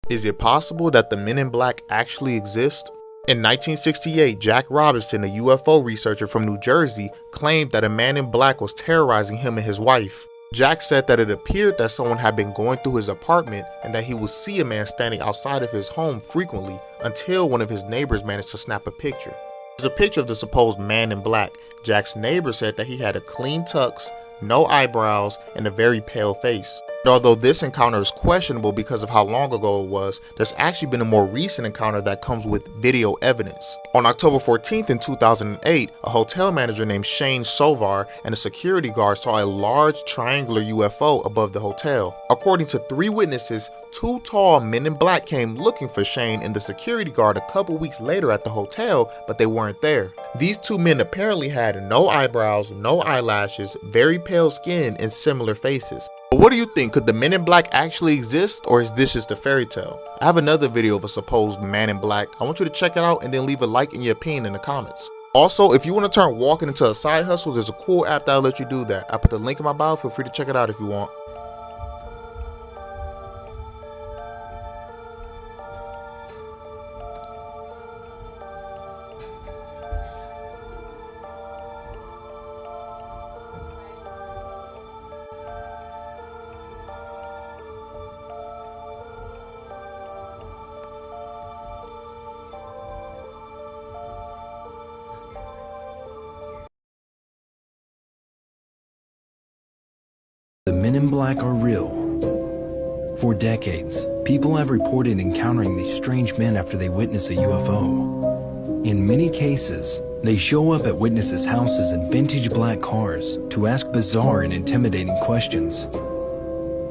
Is it possible that the men in black actually exist? In 1968, Jack Robinson, a UFO researcher from New Jersey, claimed that a man in black was terrorizing him and his wife. Jack said that it appeared that someone had been going through his apartment and that he would see a man standing outside of his home frequently until one of his neighbors managed to snap a picture. There's a picture of the supposed man in black. Jack's neighbor said that he had a clean tux, no eyebrows, and a very pale face. And although this encounter is questionable because of how long ago it was, there's actually been a more recent encounter that comes with video evidence. On October 14th in 2008, a hotel manager named Shane Sovar and a security guard saw a large triangular UFO above the hotel. According to 3 witnesses, 2 tall men in black came looking for Shane and the security guard a couple weeks later at the hotel, but they weren't there. These 2 men apparently had no eyebrows, no eyelashes, very pale skin, and similar faces. But what do you think? Could the men in black actually exist, or is this just a fairy tale? I have another video of a supposed man in black. I want you to check it out and then leave a like and your opinion in the comments. Also, if you want to turn walking into a side hustle, there's a cool app that'll let you do that. I put the link in my bio. Feel free to check it out if you want. The men in black are real. For decades, people have reported encountering these strange men after they witness a UFO. In many cases, they show up at witnesses' houses in vintage black cars to ask bizarre and intimidating questions.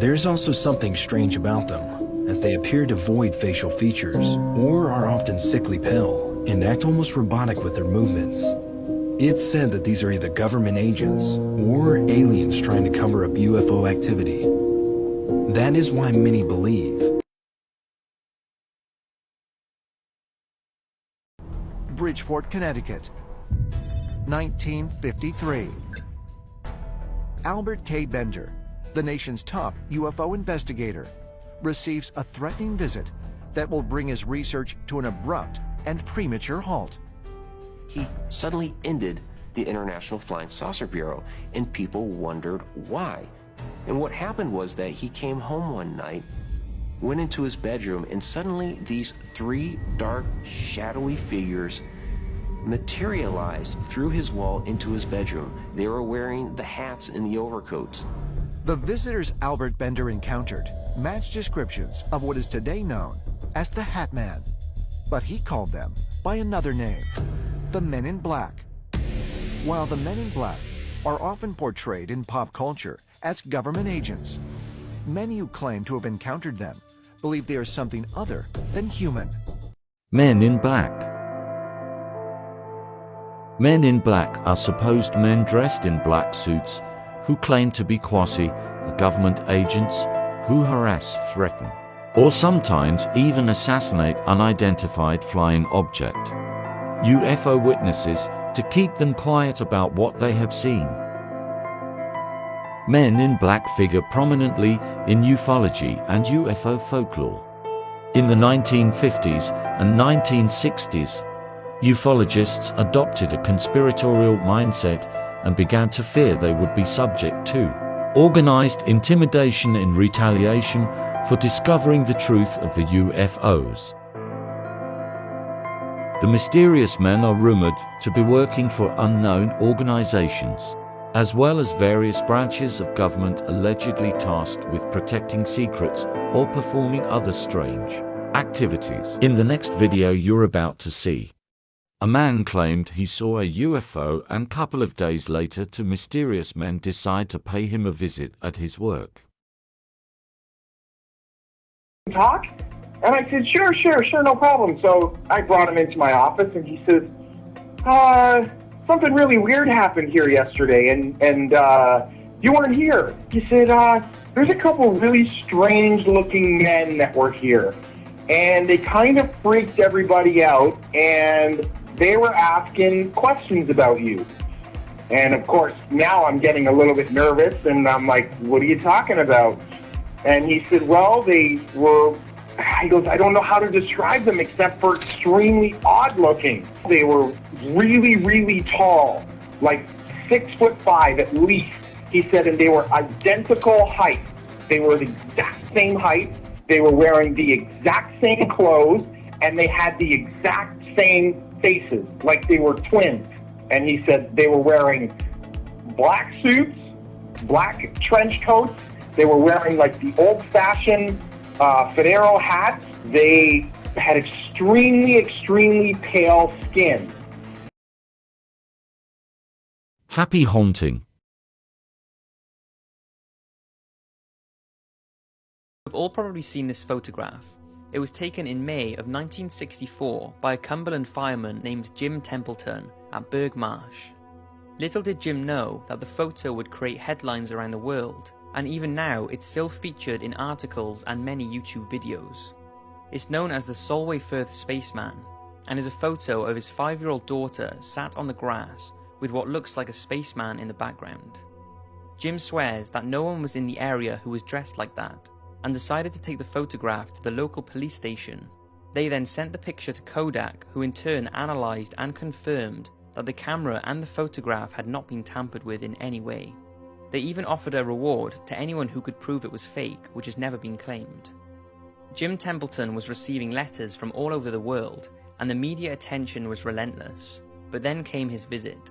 There's also something strange about them, as they appear to void facial features, or are often sickly pale, and act almost robotic with their movements. It's said that these are either government agents or aliens trying to cover up UFO activity. That is why many believe Bridgeport, Connecticut, 1953. Albert K. Bender, the nation's top UFO investigator, receives a threatening visit that will bring his research to an abrupt and premature halt. He suddenly ended the International Flying Saucer Bureau, and people wondered why. And what happened was that he came home one night, went into his bedroom, and suddenly these 3 dark, shadowy figures materialized through his wall into his bedroom. They were wearing the hats and the overcoats. The visitors Albert Bender encountered matched descriptions of what is today known as the Hat Man, but he called them by another name: the Men in Black. While the Men in Black are often portrayed in pop culture as government agents, many who claim to have encountered them believe they are something other than human. Men in Black. Men in black are supposed men dressed in black suits who claim to be quasi-government agents who harass, threaten, or sometimes even assassinate unidentified flying object UFO witnesses to keep them quiet about what they have seen. Men in black figure prominently in ufology and UFO folklore. In the 1950s and 1960s, ufologists adopted a conspiratorial mindset and began to fear they would be subject to organized intimidation in retaliation for discovering the truth of the UFOs. The mysterious men are rumored to be working for unknown organizations, as well as various branches of government allegedly tasked with protecting secrets or performing other strange activities. In the next video you're about to see, a man claimed he saw a UFO, and a couple of days later, 2 mysterious men decide to pay him a visit at his work. Talk? And I said, sure, no problem. So I brought him into my office, and he says, something really weird happened here yesterday, and you weren't here. He said, there's a couple really strange-looking men that were here, and they kind of freaked everybody out, and they were asking questions about you. And of course, now I'm getting a little bit nervous, and I'm like, what are you talking about? And he said, well, they were He goes, I don't know how to describe them except for extremely odd looking. They were really, really tall, like 6'5" at least, he said, and they were identical height. They were the exact same height, they were wearing the exact same clothes, and they had the exact same faces, like they were twins. And he said they were wearing black suits, black trench coats, they were wearing like the old-fashioned Federo hats. They had extremely, extremely pale skin. Happy haunting. We've all probably seen this photograph. It was taken in May of 1964 by a Cumberland fireman named Jim Templeton at Burgh Marsh. Little did Jim know that the photo would create headlines around the world, and even now it's still featured in articles and many YouTube videos. It's known as the Solway Firth Spaceman, and is a photo of his 5-year-old daughter sat on the grass with what looks like a spaceman in the background. Jim swears that no one was in the area who was dressed like that, and decided to take the photograph to the local police station. They then sent the picture to Kodak, who in turn analysed and confirmed that the camera and the photograph had not been tampered with in any way. They even offered a reward to anyone who could prove it was fake, which has never been claimed. Jim Templeton was receiving letters from all over the world, and the media attention was relentless. But then came his visit.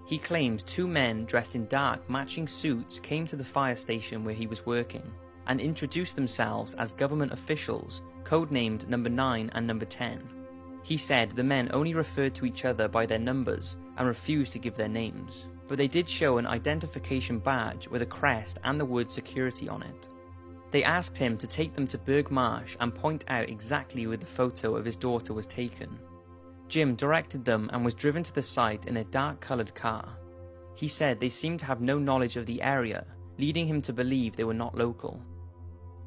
He claims 2 men dressed in dark, matching suits came to the fire station where he was working, and introduced themselves as government officials, codenamed Number 9 and Number 10. He said the men only referred to each other by their numbers and refused to give their names, but they did show an identification badge with a crest and the word security on it. They asked him to take them to Burgh Marsh and point out exactly where the photo of his daughter was taken. Jim directed them and was driven to the site in a dark-coloured car. He said they seemed to have no knowledge of the area, leading him to believe they were not local.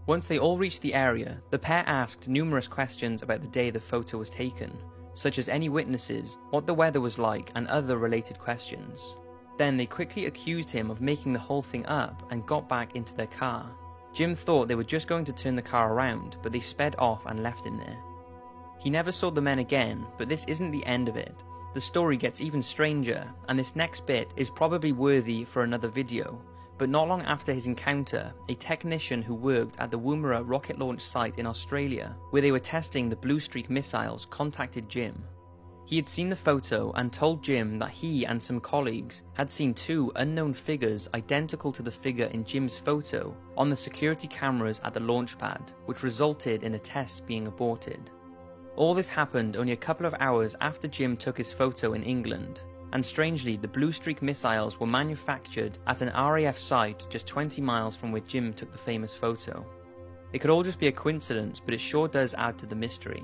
Once they all reached the area, the pair asked numerous questions about the day the photo was taken, such as any witnesses, what the weather was like, and other related questions. Then they quickly accused him of making the whole thing up and got back into their car. Jim thought they were just going to turn the car around, but they sped off and left him there. He never saw the men again, but this isn't the end of it. The story gets even stranger, and this next bit is probably worthy for another video. But not long after his encounter, a technician who worked at the Woomera rocket launch site in Australia, where they were testing the Blue Streak missiles, contacted Jim. He had seen the photo and told Jim that he and some colleagues had seen 2 unknown figures identical to the figure in Jim's photo on the security cameras at the launch pad, which resulted in the test being aborted. All this happened only a couple of hours after Jim took his photo in England. And strangely, the Blue Streak missiles were manufactured at an RAF site just 20 miles from where Jim took the famous photo. It could all just be a coincidence, but it sure does add to the mystery.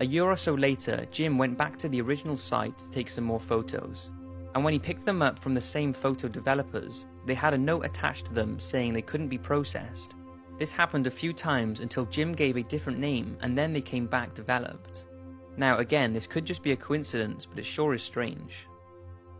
A year or so later, Jim went back to the original site to take some more photos. And when he picked them up from the same photo developers, they had a note attached to them saying they couldn't be processed. This happened a few times until Jim gave a different name, and then they came back developed. Now again, this could just be a coincidence, but it sure is strange.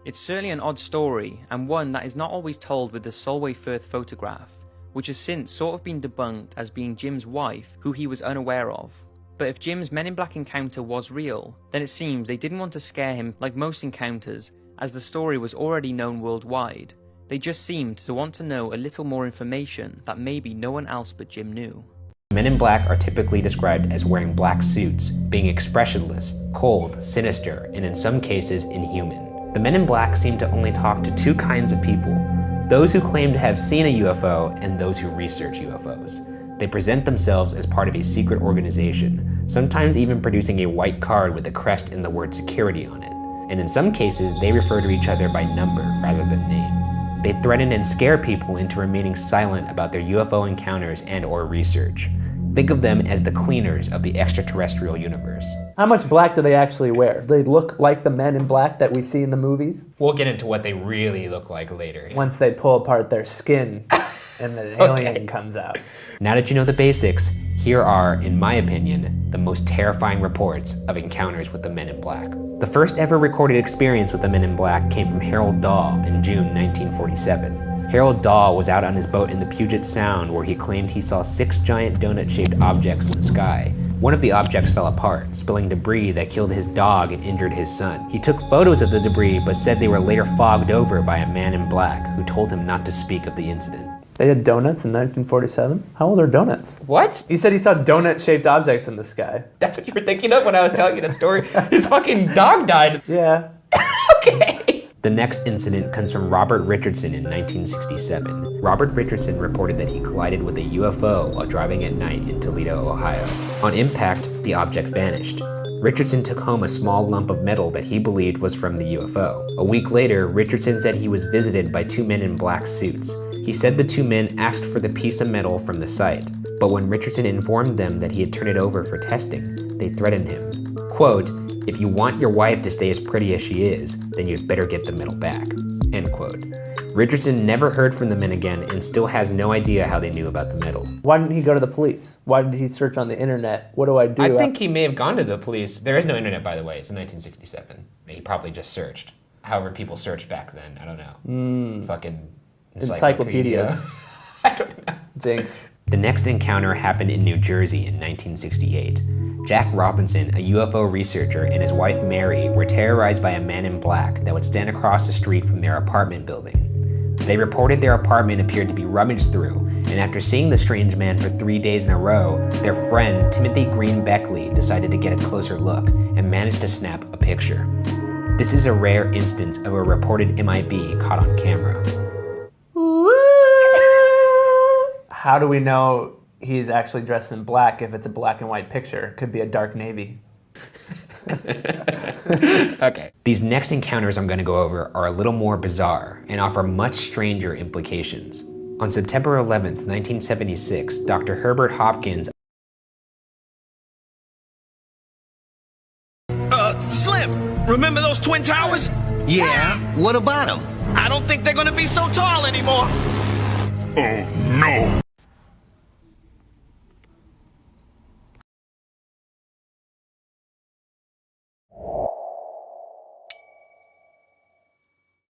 It's certainly an odd story, and one that is not always told with the Solway Firth photograph, which has since sort of been debunked as being Jim's wife, who he was unaware of. But if Jim's Men in Black encounter was real, then it seems they didn't want to scare him like most encounters, as the story was already known worldwide. They just seemed to want to know a little more information that maybe no one else but Jim knew. Men in Black are typically described as wearing black suits, being expressionless, cold, sinister, and in some cases inhuman. The Men in Black seem to only talk to 2 kinds of people, those who claim to have seen a UFO and those who research UFOs. They present themselves as part of a secret organization, sometimes even producing a white card with a crest and the word security on it. And in some cases, they refer to each other by number rather than name. They threaten and scare people into remaining silent about their UFO encounters and/or research. Think of them as the cleaners of the extraterrestrial universe. How much black do they actually wear? Do they look like the Men in Black that we see in the movies? We'll get into what they really look like later. Once they pull apart their skin and the alien comes out. Now that you know the basics, here are, in my opinion, the most terrifying reports of encounters with the Men in Black. The first ever recorded experience with the Men in Black came from Harold Dahl in June 1947. Harold Dahl was out on his boat in the Puget Sound where he claimed he saw 6 giant donut-shaped objects in the sky. One of the objects fell apart, spilling debris that killed his dog and injured his son. He took photos of the debris but said they were later fogged over by a man in black who told him not to speak of the incident. They had donuts in 1947? How old are donuts? What? You said he saw donut-shaped objects in the sky. That's what you were thinking of when I was telling you that story? His fucking dog died. Yeah. Okay. The next incident comes from Robert Richardson in 1967. Robert Richardson reported that he collided with a UFO while driving at night in Toledo, Ohio. On impact, the object vanished. Richardson took home a small lump of metal that he believed was from the UFO. A week later, Richardson said he was visited by 2 men in black suits. He said the 2 men asked for the piece of metal from the site, but when Richardson informed them that he had turned it over for testing, they threatened him. Quote, "If you want your wife to stay as pretty as she is, then you'd better get the metal back." End quote. Richardson never heard from the men again and still has no idea how they knew about the metal. Why didn't he go to the police? Why did he search on the internet? What do I do? I think he may have gone to the police. There is no internet, by the way. It's in 1967. He probably just searched. However people searched back then, I don't know. Fucking encyclopedias. I don't know. Jinx. The next encounter happened in New Jersey in 1968. Jack Robinson, a UFO researcher, and his wife Mary were terrorized by a man in black that would stand across the street from their apartment building. They reported their apartment appeared to be rummaged through, and after seeing the strange man for 3 days in a row, their friend Timothy Green Beckley decided to get a closer look and managed to snap a picture. This is a rare instance of a reported MIB caught on camera. How do we know he's actually dressed in black if it's a black and white picture? Could be a dark navy. Okay. These next encounters I'm going to go over are a little more bizarre and offer much stranger implications. On September 11th, 1976, Dr. Herbert Hopkins Slim, remember those Twin Towers? Yeah, what about them? I don't think they're gonna be so tall anymore. Oh, no.